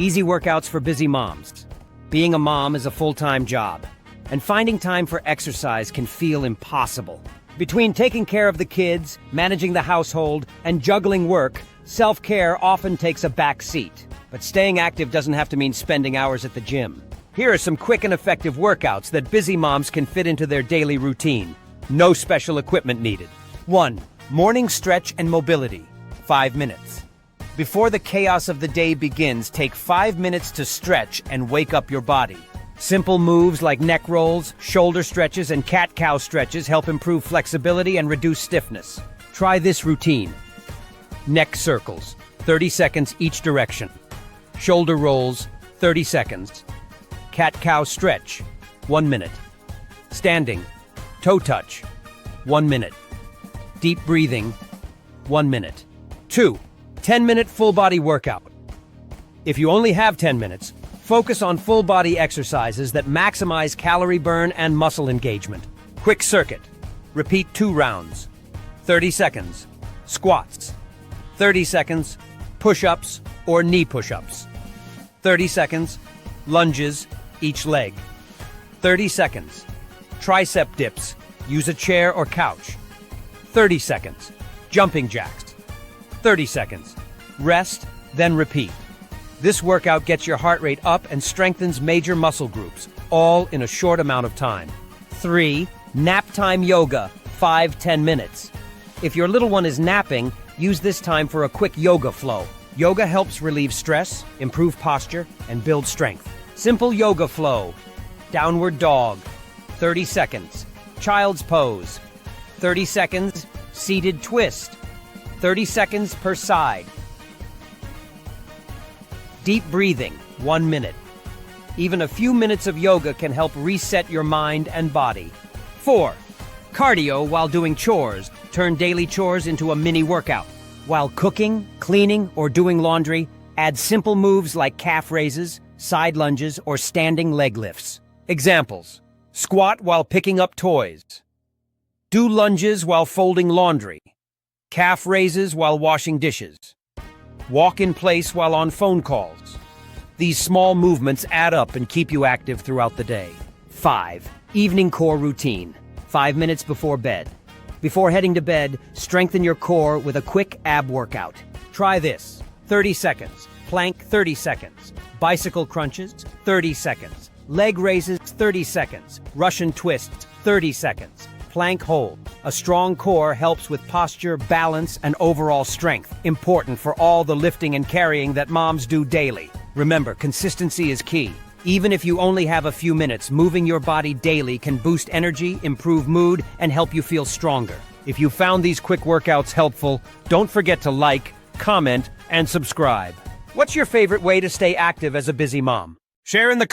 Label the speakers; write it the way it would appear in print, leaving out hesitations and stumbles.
Speaker 1: Easy workouts for busy moms. Being a mom is a full-time job, and finding time for exercise can feel impossible. Between taking care of the kids, managing the household, and juggling work, self-care often takes a back seat. But staying active doesn't have to mean spending hours at the gym. Here are some quick and effective workouts that busy moms can fit into their daily routine. No special equipment needed. 1. Morning stretch and mobility. 5 minutes. Before the chaos of the day begins, take 5 minutes to stretch and wake up your body. Simple moves like neck rolls, shoulder stretches, and cat-cow stretches help improve flexibility and reduce stiffness. Try this routine. Neck circles, 30 seconds each direction. Shoulder rolls, 30 seconds. Cat-cow stretch, 1 minute. Standing, toe touch, 1 minute. Deep breathing, 1 minute. 2. 10-minute full-body workout. If you only have 10 minutes, focus on full-body exercises that maximize calorie burn and muscle engagement. Quick circuit. Repeat 2 rounds. 30 seconds. Squats. 30 seconds. Push-ups or knee push-ups. 30 seconds. Lunges, each leg. 30 seconds. Tricep dips. Use a chair or couch. 30 seconds. Jumping jacks. 30 seconds. Rest, then repeat. This workout gets your heart rate up and strengthens major muscle groups, all in a short amount of time. 3. Nap time yoga, 5-10 minutes. If your little one is napping, use this time for a quick yoga flow. Yoga helps relieve stress, improve posture, and build strength. Simple yoga flow. Downward dog, 30 seconds. Child's pose, 30 seconds. Seated twist, 30 seconds per side. Deep breathing, 1 minute. Even a few minutes of yoga can help reset your mind and body. 4. Cardio while doing chores. Turn daily chores into a mini workout. While cooking, cleaning, or doing laundry, add simple moves like calf raises, side lunges, or standing leg lifts. Examples: squat while picking up toys. Do lunges while folding laundry. Calf raises while washing dishes. Walk in place while on phone calls. These small movements add up and keep you active throughout the day. 5. Evening core routine. 5 minutes before bed. Before heading to bed, strengthen your core with a quick ab workout. Try this. 30 seconds. Plank, 30 seconds. Bicycle crunches, 30 seconds. Leg raises, 30 seconds. Russian twists, 30 seconds. Plank hold. A strong core helps with posture, balance, and overall strength, important for all the lifting and carrying that moms do daily. Remember, consistency is key. Even if you only have a few minutes, moving your body daily can boost energy, improve mood, and help you feel stronger. If you found these quick workouts helpful, don't forget to like, comment, and subscribe. What's your favorite way to stay active as a busy mom? Share in the